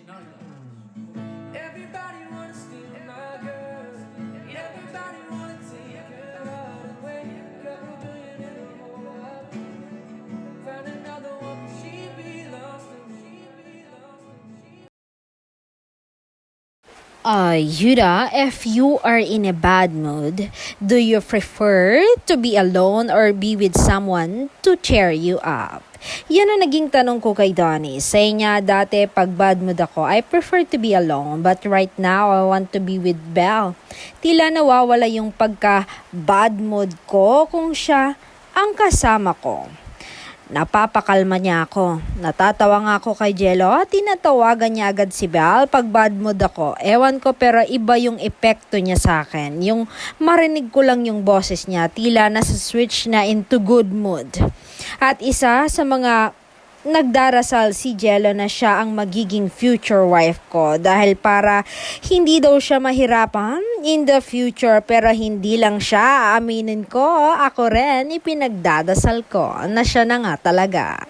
Everybody wanna steal my girl. Everybody wanna take her away. Couple billion in the whole world. Found another one, but she belongs to me. Yuda, if you are in a bad mood, do you prefer to be alone or be with someone to cheer you up? Yan ang naging tanong ko kay Donnie. Say niya dati pag bad mood ako, I prefer to be alone. But right now, I want to be with Belle. Tila nawawala yung pagka-bad mood ko kung siya ang kasama ko. Napapakalma niya ako. Natatawa nga ako kay Jello at tinatawagan niya agad si Belle pag bad mood ako. Ewan ko pero iba yung epekto niya sa akin. Yung marinig ko lang yung boses niya, tila nasa switch na into good mood. At isa sa mga nagdarasal si Jello na siya ang magiging future wife ko dahil para hindi daw siya mahirapan in the future, pero hindi lang siya, aminin ko, ako rin ipinagdadasal ko na siya na nga talaga.